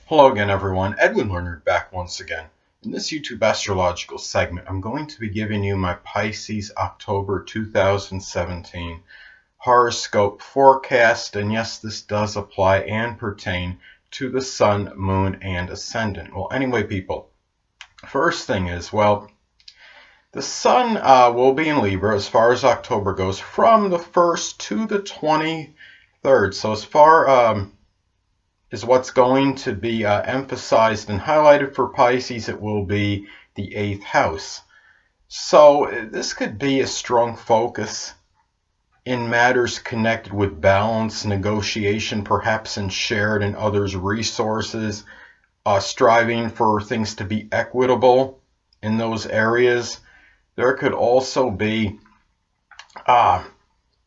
Hello again, everyone. Edwin Learnard back once again. In this YouTube astrological segment, I'm going to be giving you my Pisces October 2017 horoscope forecast. And yes, this does apply and pertain to the Sun, Moon, and Ascendant. Well, anyway, people, first thing is, the Sun will be in Libra as far as October goes from the 1st to the 23rd. So as far is what's going to be emphasized and highlighted for Pisces, it will be the 8th house. So this could be a strong focus in matters connected with balance, negotiation, perhaps in shared and others' resources, striving for things to be equitable in those areas. There could also be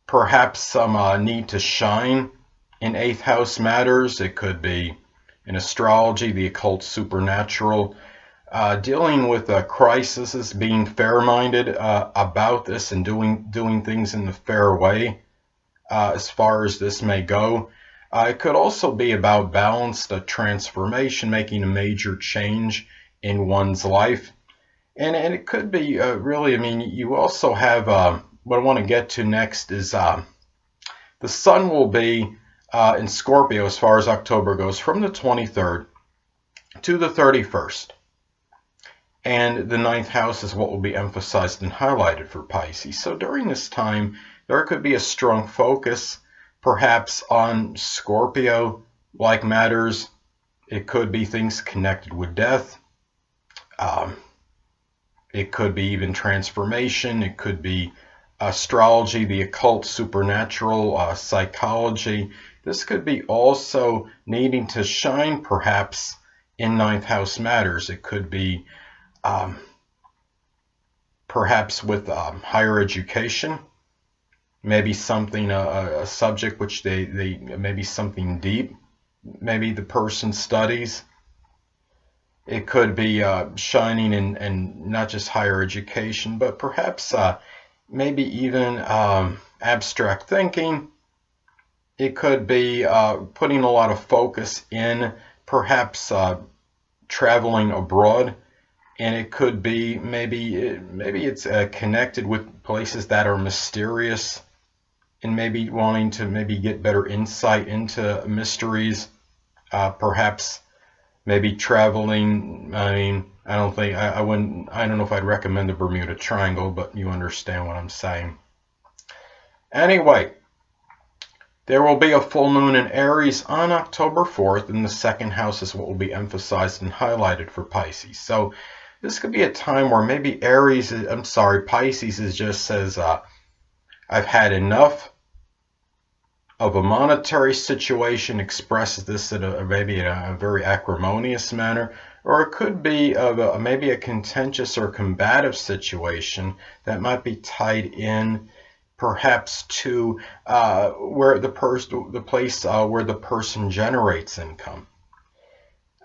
perhaps some need to shine in 8th house matters. It could be in astrology, the occult, supernatural, dealing with crises, being fair-minded about this and doing things in the fair way as far as this may go. It could also be about balanced transformation, making a major change in one's life. And it could be really, you also have, what I want to get to next is the Sun will be in Scorpio as far as October goes from the 23rd to the 31st. And the 9th house is what will be emphasized and highlighted for Pisces. So during this time, there could be a strong focus perhaps on Scorpio-like matters. It could be things connected with death. It could be even transformation. It could be astrology, the occult, supernatural, psychology. This could be also needing to shine perhaps in 9th house matters. It could be perhaps with higher education, maybe something, a subject which they maybe something deep, maybe the person studies. It could be shining in not just higher education, but perhaps maybe even abstract thinking. It could be putting a lot of focus in perhaps traveling abroad, and it could be maybe it's connected with places that are mysterious, and maybe wanting to get better insight into mysteries. Perhaps maybe traveling. I don't know if I'd recommend the Bermuda Triangle, but you understand what I'm saying. Anyway, there will be a full moon in Aries on October 4th, and the 2nd house is what will be emphasized and highlighted for Pisces. So this could be a time where maybe Pisces just says, I've had enough of a monetary situation, expresses this in maybe in a very acrimonious manner, or it could be of maybe a contentious or combative situation that might be tied in perhaps to where the place where the person generates income.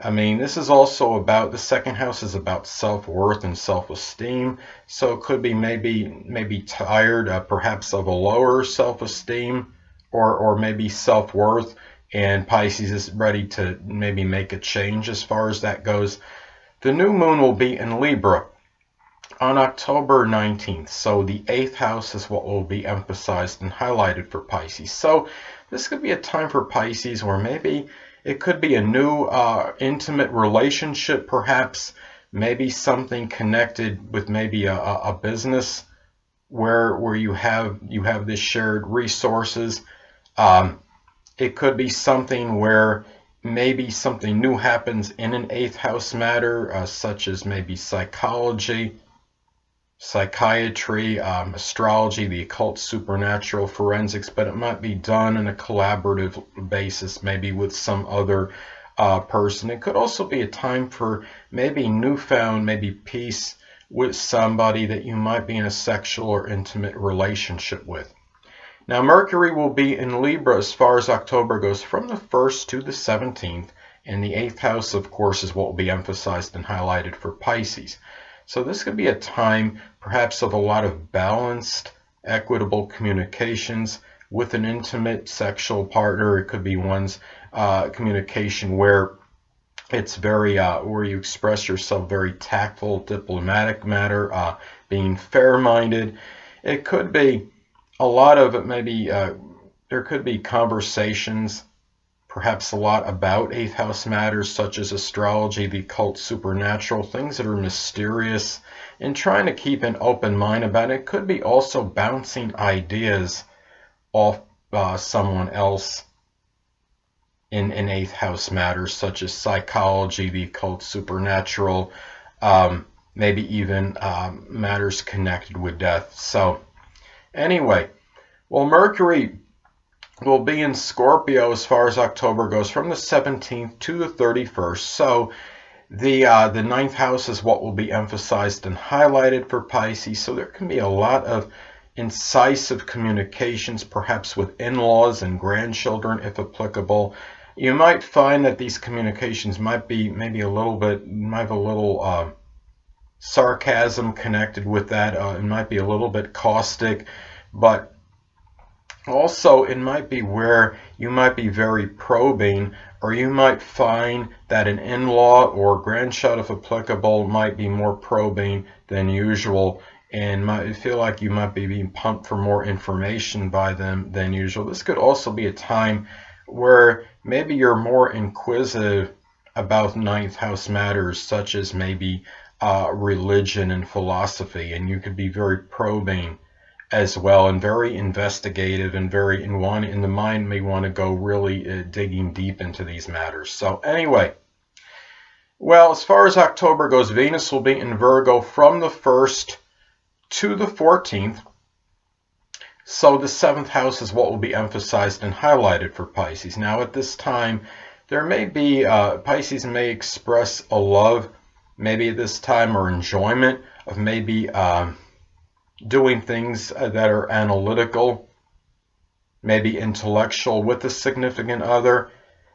This is also about, the 2nd house is about self-worth and self-esteem. So it could be maybe tired perhaps of a lower self-esteem or maybe self-worth, and Pisces is ready to maybe make a change as far as that goes. The new moon will be in Libra on October 19th. So the 8th house is what will be emphasized and highlighted for Pisces. So this could be a time for Pisces where maybe it could be a new intimate relationship, perhaps maybe something connected with maybe a business where you have this shared resources. It could be something where maybe something new happens in an 8th house matter, such as maybe psychology, psychiatry, astrology, the occult, supernatural, forensics, but it might be done on a collaborative basis, maybe with some other person. It could also be a time for maybe newfound, maybe peace with somebody that you might be in a sexual or intimate relationship with. Now, Mercury will be in Libra as far as October goes from the 1st to the 17th, and the 8th house, of course, is what will be emphasized and highlighted for Pisces. So this could be a time perhaps of a lot of balanced, equitable communications with an intimate sexual partner. It could be one's communication where It's very, where you express yourself, very tactful, diplomatic matter, being fair-minded. It could be a lot of it, maybe there could be conversations, perhaps a lot about 8th house matters such as astrology, the occult, supernatural, things that are mysterious, and trying to keep an open mind about it. It could be also bouncing ideas off someone else in 8th house matters such as psychology, the occult, supernatural, maybe even matters connected with death. So anyway, well, Mercury will be in Scorpio as far as October goes from the 17th to the 31st. So the ninth house is what will be emphasized and highlighted for Pisces. So there can be a lot of incisive communications, perhaps with in-laws and grandchildren if applicable. You might find that these communications might be maybe a little bit, might have a little sarcasm connected with that. It might be a little bit caustic, but also it might be where you might be very probing, or you might find that an in-law or grandchild, if applicable, might be more probing than usual, and might feel like you might be being pumped for more information by them than usual. This could also be a time where maybe you're more inquisitive about ninth house matters, such as maybe religion and philosophy, and you could be very probing as well, and very investigative, and very in the mind may want to go really digging deep into these matters. So anyway, well, as far as October goes, Venus will be in Virgo from the 1st to the 14th. So the 7th house is what will be emphasized and highlighted for Pisces. Now at this time, there may be, Pisces may express a love, maybe at this time, or enjoyment of maybe doing things that are analytical, maybe intellectual with a significant other.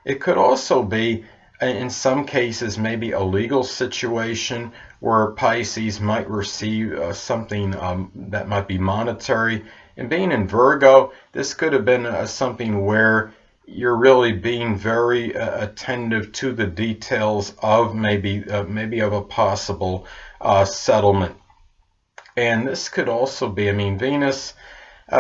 It could also be, in some cases, maybe a legal situation where Pisces might receive something that might be monetary. And being in Virgo, this could have been something where you're really being very attentive to the details of maybe of a possible settlement. And this could also be, I mean, Venus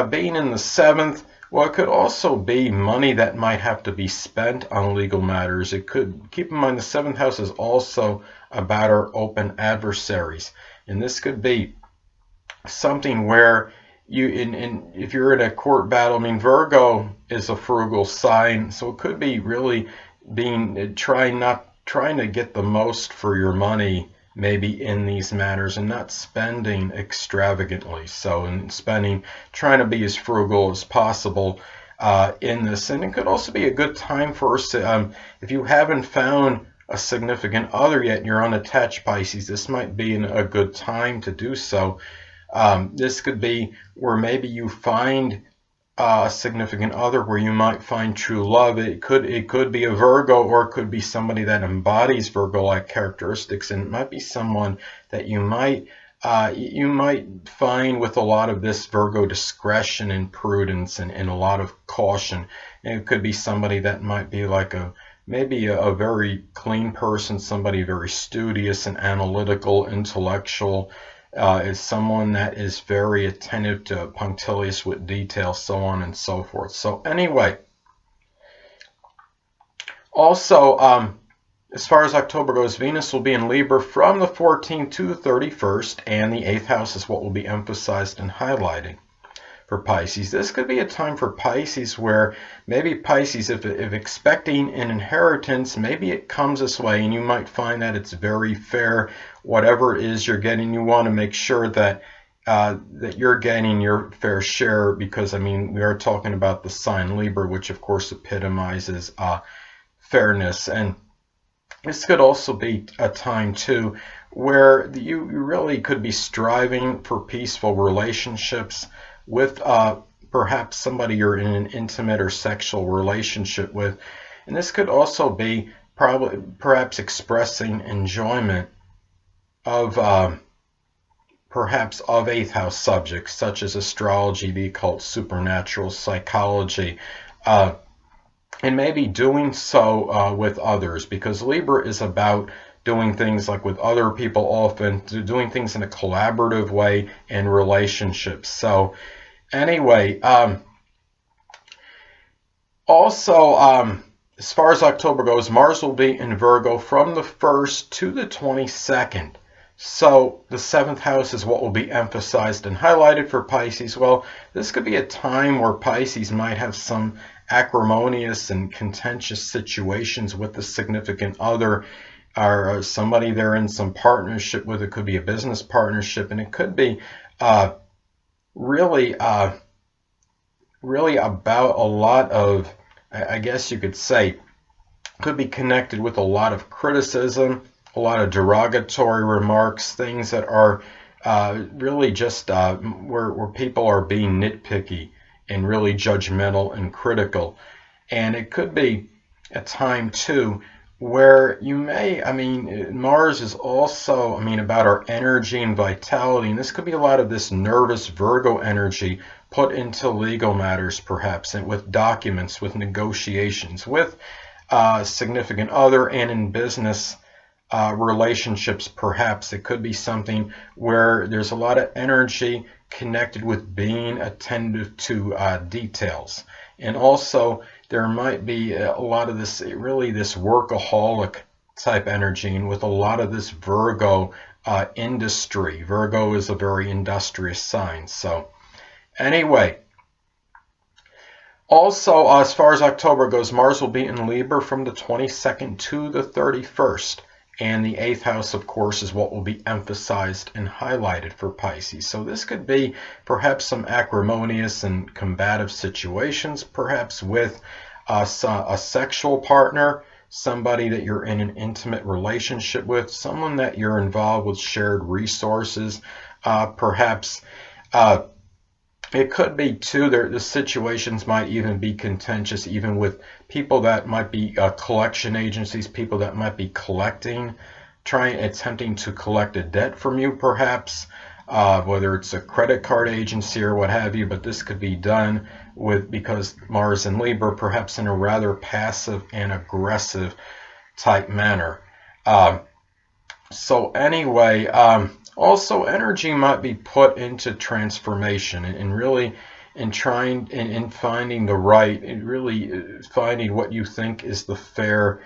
being in the 7th, well, it could also be money that might have to be spent on legal matters. It could, keep in mind, the 7th house is also about our open adversaries. And this could be something where you, if you're in a court battle, I mean, Virgo is a frugal sign, so it could be really being, trying to get the most for your money, maybe in these matters, and not spending extravagantly. So in spending, trying to be as frugal as possible in this. And it could also be a good time for us to, if you haven't found a significant other yet and you're unattached, Pisces, this might be a good time to do so. This could be where maybe you find a significant other where you might find true love. It could be a Virgo, or it could be somebody that embodies Virgo-like characteristics, and it might be someone that you might find with a lot of this Virgo discretion and prudence and a lot of caution. And it could be somebody that might be like maybe a very clean person, somebody very studious and analytical, intellectual. Is someone that is very attentive to, punctilious with detail, so on and so forth. So anyway, also as far as October goes, Venus will be in Libra from the 14th to the 31st, and the 8th house is what will be emphasized and highlighted for Pisces. This could be a time for Pisces where maybe Pisces, if expecting an inheritance, maybe it comes this way, and you might find that it's very fair. Whatever it is you're getting, you want to make sure that that you're getting your fair share, because, I mean, we are talking about the sign Libra, which of course epitomizes fairness. And this could also be a time too where you really could be striving for peaceful relationships with perhaps somebody you're in an intimate or sexual relationship with. And this could also be perhaps expressing enjoyment of perhaps of 8th house subjects such as astrology, the occult, supernatural, psychology, and maybe doing so with others, because Libra is about doing things like with other people, often doing things in a collaborative way in relationships. So anyway, also, as far as October goes, Mars will be in Virgo from the 1st to the 22nd. So the 7th house is what will be emphasized and highlighted for Pisces. Well, this could be a time where Pisces might have some acrimonious and contentious situations with the significant other, or somebody they're in some partnership with. It could be a business partnership, and it could be really about a lot of, I guess you could say, could be connected with a lot of criticism, a lot of derogatory remarks, things that are really just where people are being nitpicky and really judgmental and critical. And it could be a time too where you may, Mars is also, about our energy and vitality, and this could be a lot of this nervous Virgo energy put into legal matters, perhaps, and with documents, with negotiations, with significant other, and in business relationships, perhaps. It could be something where there's a lot of energy connected with being attentive to details. And also, there might be a lot of this, really this workaholic type energy, and with a lot of this Virgo industry. Virgo is a very industrious sign. So anyway, also, as far as October goes, Mars will be in Libra from the 22nd to the 31st. And the 8th house, of course, is what will be emphasized and highlighted for Pisces. So this could be perhaps some acrimonious and combative situations, perhaps with a sexual partner, somebody that you're in an intimate relationship with, someone that you're involved with shared resources, perhaps. It could be, too, the situations might even be contentious, even with people that might be collection agencies, people that might be attempting to collect a debt from you, perhaps, whether it's a credit card agency or what have you. But this could be done because Mars in Libra, perhaps in a rather passive and aggressive type manner. So anyway, also energy might be put into transformation and really in finding the right, and really finding what you think is the fair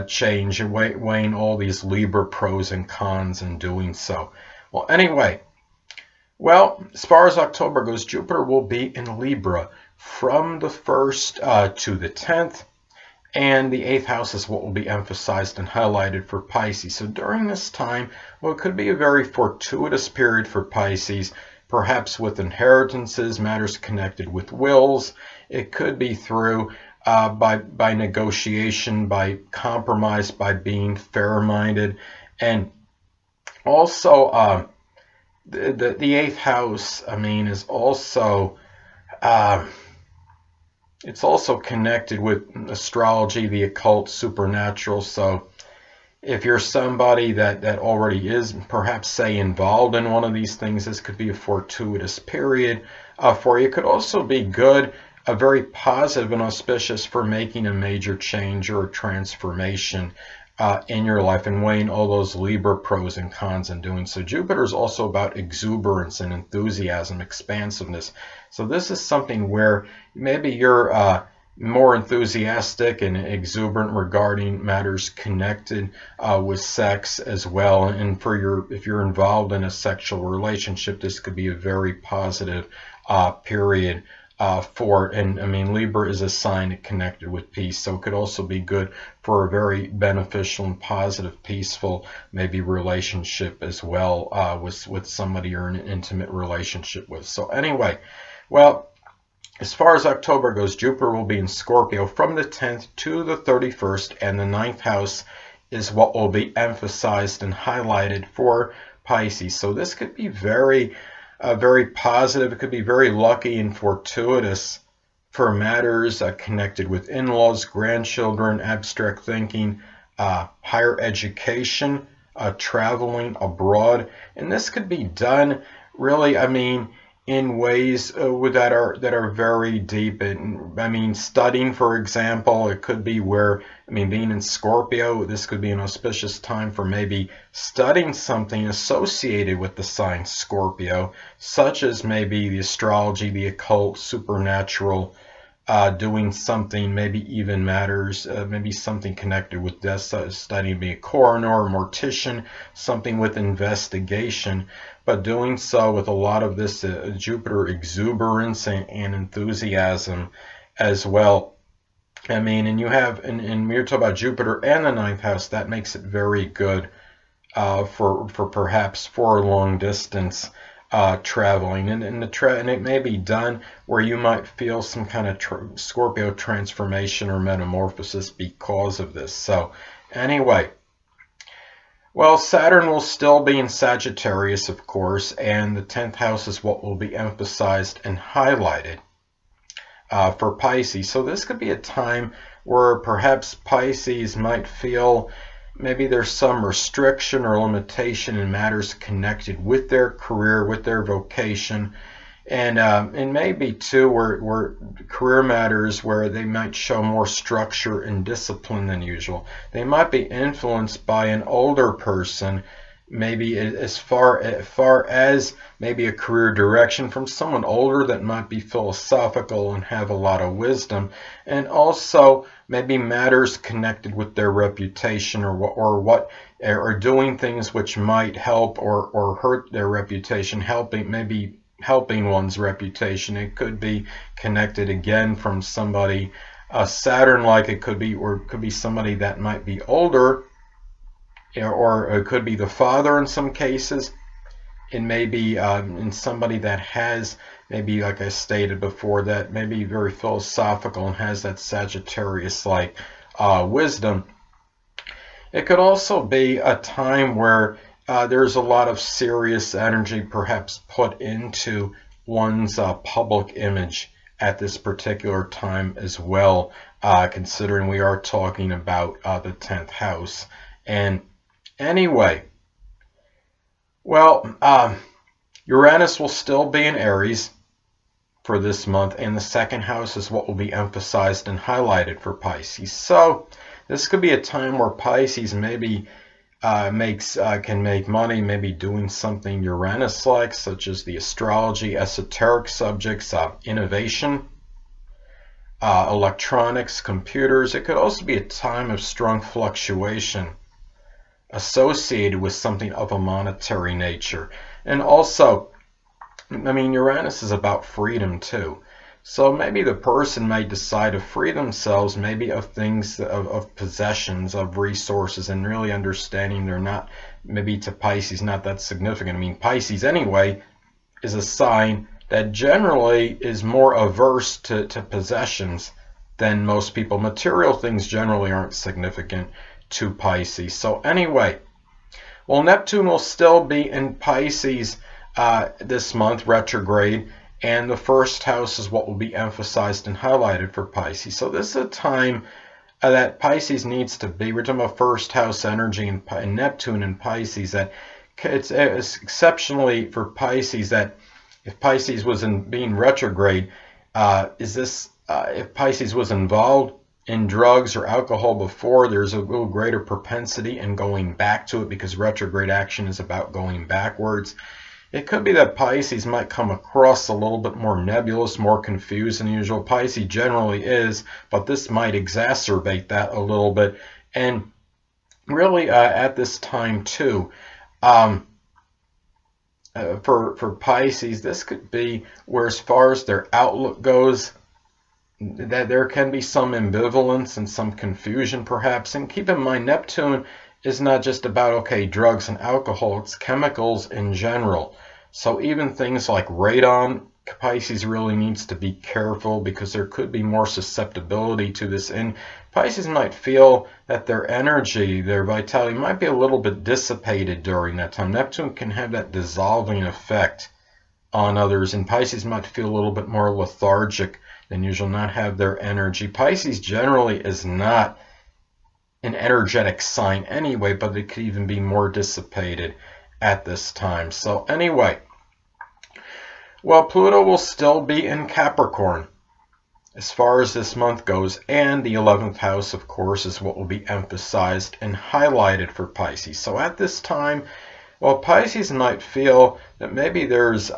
change, and weighing all these Libra pros and cons in doing so. Well, anyway, as far as October goes, Jupiter will be in Libra from the 1st to the 10th. And the 8th house is what will be emphasized and highlighted for Pisces. So during this time, it could be a very fortuitous period for Pisces, perhaps with inheritances, matters connected with wills. It could be through by negotiation, by compromise, by being fair-minded. And also, the 8th house, is also... it's also connected with astrology, the occult, supernatural. So if you're somebody that already is, perhaps, say, involved in one of these things, this could be a fortuitous period for you. It could also be good, very positive and auspicious for making a major change or transformation in your life, and weighing all those Libra pros and cons in doing so. Jupiter is also about exuberance and enthusiasm, expansiveness. So this is something where maybe you're more enthusiastic and exuberant regarding matters connected with sex as well. And if you're involved in a sexual relationship, this could be a very positive period for it. And Libra is a sign connected with peace, so it could also be good for a very beneficial and positive, peaceful, maybe relationship as well, with somebody you're in an intimate relationship with. So anyway, as far as October goes, Jupiter will be in Scorpio from the 10th to the 31st, and the 9th house is what will be emphasized and highlighted for Pisces. So this could be very positive. It could be very lucky and fortuitous for matters connected with in-laws, grandchildren, abstract thinking, higher education, traveling abroad. And this could be done really, in ways that are very deep. And I mean, studying, for example, it could be where, I mean, being in Scorpio, this could be an auspicious time for maybe studying something associated with the sign Scorpio, such as maybe the astrology, the occult, supernatural, doing something, maybe even matters, maybe something connected with death, studying, being a coroner, a mortician, something with investigation, but doing so with a lot of this Jupiter exuberance and enthusiasm as well. I mean, and you have, and we're talking about Jupiter and the ninth house, that makes it very good for perhaps for long distance traveling, and it may be done where you might feel some kind of Scorpio transformation or metamorphosis because of this. So anyway, well, Saturn will still be in Sagittarius, of course, and the 10th house is what will be emphasized and highlighted for Pisces. So this could be a time where perhaps Pisces might feel maybe there's some restriction or limitation in matters connected with their career, with their vocation, and maybe too where career matters where they might show more structure and discipline than usual. They might be influenced by an older person, maybe as far as maybe a career direction from someone older that might be philosophical and have a lot of wisdom, and also maybe matters connected with their reputation or doing things which might help or hurt their reputation, helping one's reputation. It could be connected again from somebody Saturn-like. It could be, or it could be somebody that might be older, or it could be the father in some cases. It may be in somebody that has, maybe like I stated before, that may be very philosophical and has that Sagittarius-like wisdom. It could also be a time where there's a lot of serious energy perhaps put into one's public image at this particular time as well, considering we are talking about the 10th house. And anyway, well, Uranus will still be in Aries for this month, and the second house is what will be emphasized and highlighted for Pisces. So this could be a time where Pisces maybe can make money, maybe doing something Uranus-like, such as the astrology, esoteric subjects, innovation, electronics, computers. It could also be a time of strong fluctuation associated with something of a monetary nature. And also, I mean, Uranus is about freedom too. So maybe the person might decide to free themselves maybe of things, of possessions, of resources, and really understanding they're not, maybe to Pisces, not that significant. I mean, Pisces anyway is a sign that generally is more averse to possessions than most people. Material things generally aren't significant to Pisces. So anyway, well, Neptune will still be in Pisces this month, retrograde, and the first house is what will be emphasized and highlighted for Pisces. So this is a time that Pisces needs to be. We're talking about first house energy and Neptune in Pisces. That it's exceptionally for Pisces that if Pisces was being retrograde, if Pisces was involved in drugs or alcohol before, there's a little greater propensity in going back to it, because retrograde action is about going backwards. It could be that Pisces might come across a little bit more nebulous, more confused than usual. Pisces generally is, but this might exacerbate that a little bit. And really at this time too, for Pisces, this could be where, as far as their outlook goes, that there can be some ambivalence and some confusion perhaps. And keep in mind, Neptune is not just about, okay, drugs and alcohol, it's chemicals in general. So even things like radon, Pisces really needs to be careful, because there could be more susceptibility to this. And Pisces might feel that their energy, their vitality might be a little bit dissipated during that time. Neptune can have that dissolving effect on others, and Pisces might feel a little bit more lethargic than usual, not have their energy. Pisces generally is not an energetic sign anyway, but it could even be more dissipated at this time. So anyway, Well, Pluto will still be in Capricorn as far as this month goes, and the 11th house, of course, is what will be emphasized and highlighted for Pisces. So at this time, well, Pisces might feel that maybe there's,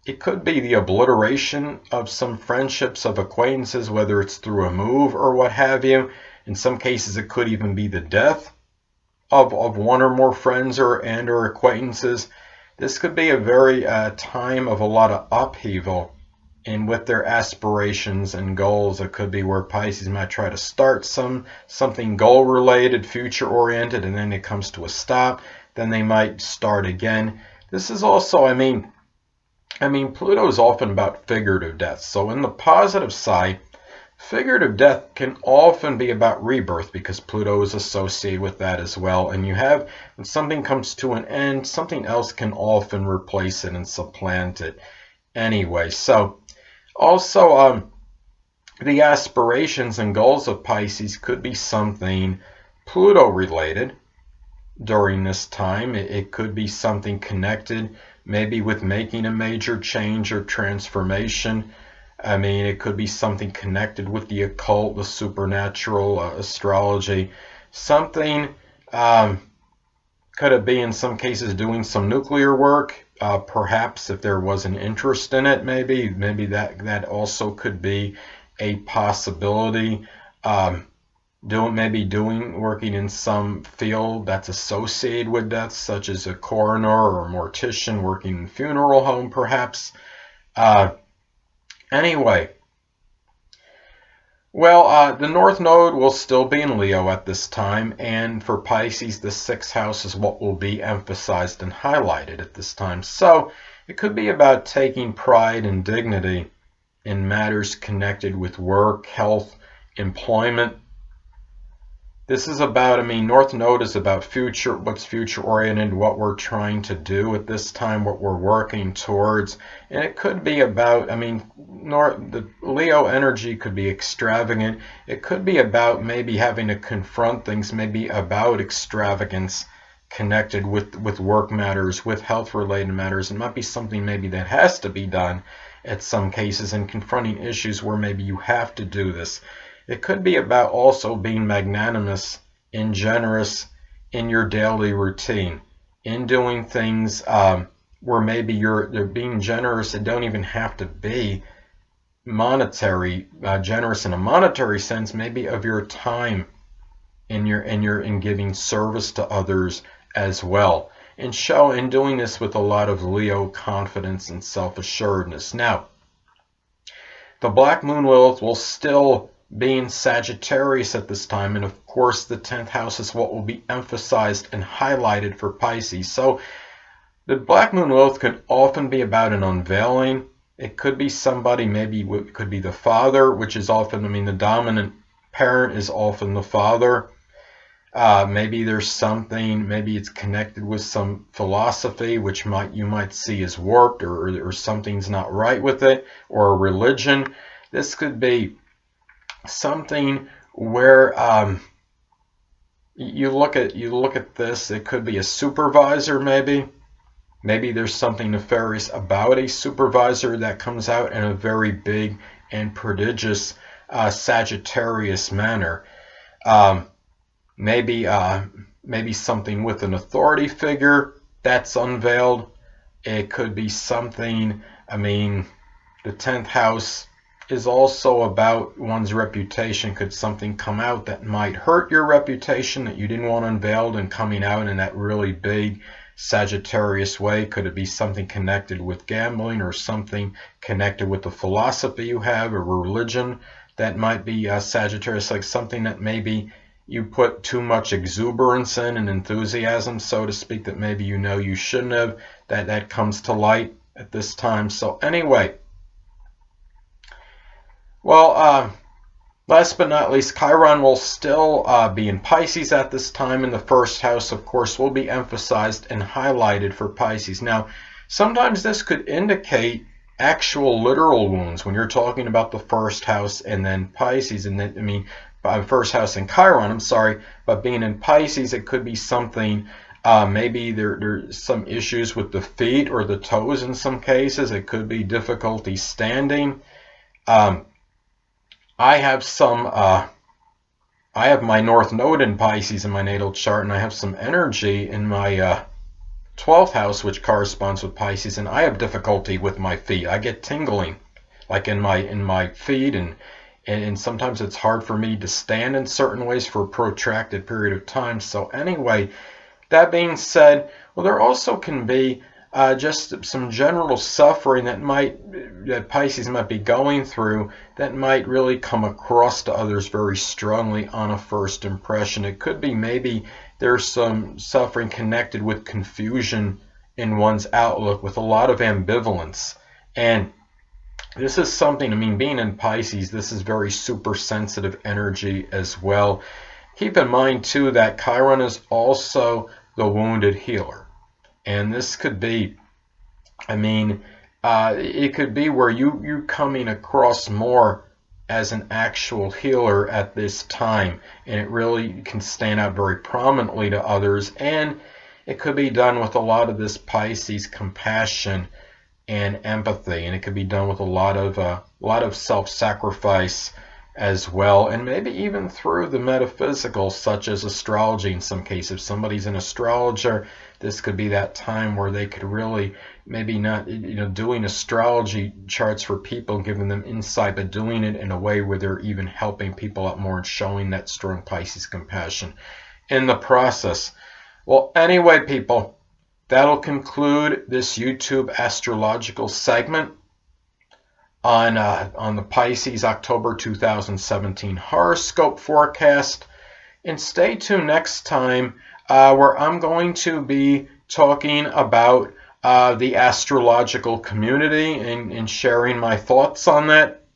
it could be the obliteration of some friendships, of acquaintances, whether it's through a move or what have you. In some cases, it could even be the death of one or more friends or acquaintances. This could be a very time of a lot of upheaval and with their aspirations and goals. It could be where Pisces might try to start something goal related, future oriented, and then it comes to a stop. Then they might start again. This is also, I mean Pluto is often about figurative death. So in the positive side, figurative death can often be about rebirth, because Pluto is associated with that as well. And you have, when something comes to an end, something else can often replace it and supplant it anyway. So also, the aspirations and goals of Pisces could be something Pluto related during this time. It could be something connected maybe with making a major change or transformation. I mean, it could be something connected with the occult, the supernatural, astrology. Something, could it be in some cases doing some nuclear work? Perhaps if there was an interest in it, maybe that also could be a possibility. Working in some field that's associated with death, such as a coroner or a mortician, working in a funeral home, perhaps. Anyway, well, the North Node will still be in Leo at this time, and for Pisces, the 6th house is what will be emphasized and highlighted at this time. So it could be about taking pride and dignity in matters connected with work, health, employment. This is about, North Node is about future, what's future oriented, what we're trying to do at this time, what we're working towards. And it could be about, the Leo energy could be extravagant. It could be about maybe having to confront things, maybe about extravagance connected with work matters, with health related matters. It might be something maybe that has to be done at some cases, and confronting issues where maybe you have to do this. It could be about also being magnanimous and generous in your daily routine, in doing things where maybe they're being generous. It don't even have to be monetary, generous in a monetary sense, maybe of your time in giving service to others as well, and doing this with a lot of Leo confidence and self-assuredness. Now, the Black Moon Lilith will still be in Sagittarius at this time, and of course the 10th house is what will be emphasized and highlighted for Pisces. So the Black Moon Lilith can often be about an unveiling. It could be somebody, maybe it could be the father, which is often, the dominant parent is often the father. Maybe there's something, maybe it's connected with some philosophy which you might see as warped, or something's not right with it, or a religion. This could be something where you look at this. It could be a supervisor, maybe there's something nefarious about a supervisor that comes out in a very big and prodigious Sagittarius manner. Maybe something with an authority figure that's unveiled. It could be something, the 10th house is also about one's reputation. Could something come out that might hurt your reputation that you didn't want unveiled, and coming out in that really big Sagittarius way? Could it be something connected with gambling, or something connected with the philosophy you have, or religion that might be Sagittarius, like something that maybe you put too much exuberance in and enthusiasm, so to speak, that maybe you shouldn't have, that comes to light at this time. So anyway, well, last but not least, Chiron will still be in Pisces at this time, and the 1st house, of course, will be emphasized and highlighted for Pisces. Now, sometimes this could indicate actual literal wounds when you're talking about the 1st house and then Pisces, and then, 1st house and Chiron, but being in Pisces, it could be something Maybe there's some issues with the feet or the toes in some cases. It could be difficulty standing. I have my North Node in Pisces in my natal chart, and I have some energy in my 12th house, which corresponds with Pisces, and I have difficulty with my feet. I get tingling, like in my feet, and sometimes it's hard for me to stand in certain ways for a protracted period of time. So anyway, that being said, well, there also can be just some general suffering that Pisces might be going through that might really come across to others very strongly on a first impression. It could be maybe there's some suffering connected with confusion in one's outlook, with a lot of ambivalence. And this is something, I mean, being in Pisces, this is very super sensitive energy as well. Keep in mind too that Chiron is also the wounded healer. And this could be, I mean, it could be where you're coming across more as an actual healer at this time, and it really can stand out very prominently to others. And it could be done with a lot of this Pisces compassion and empathy, and it could be done with a lot of self-sacrifice as well, and maybe even through the metaphysical, such as astrology in some cases. If somebody's an astrologer, this could be that time where they could really, maybe not, doing astrology charts for people, giving them insight, but doing it in a way where they're even helping people out more and showing that strong Pisces compassion in the process. Well, anyway, people, that'll conclude this YouTube astrological segment on the Pisces October 2017 horoscope forecast. And stay tuned next time where I'm going to be talking about the astrological community and sharing my thoughts on that.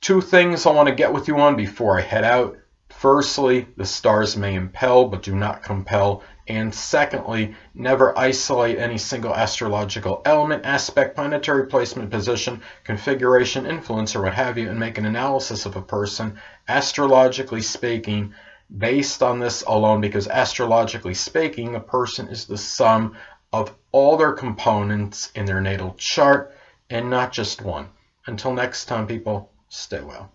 Two things I want to get with you on before I head out. Firstly, the stars may impel but do not compel. And secondly, never isolate any single astrological element, aspect, planetary placement, position, configuration, influence, or what have you, and make an analysis of a person, astrologically speaking, based on this alone, because astrologically speaking, a person is the sum of all their components in their natal chart and not just one. Until next time, people, stay well.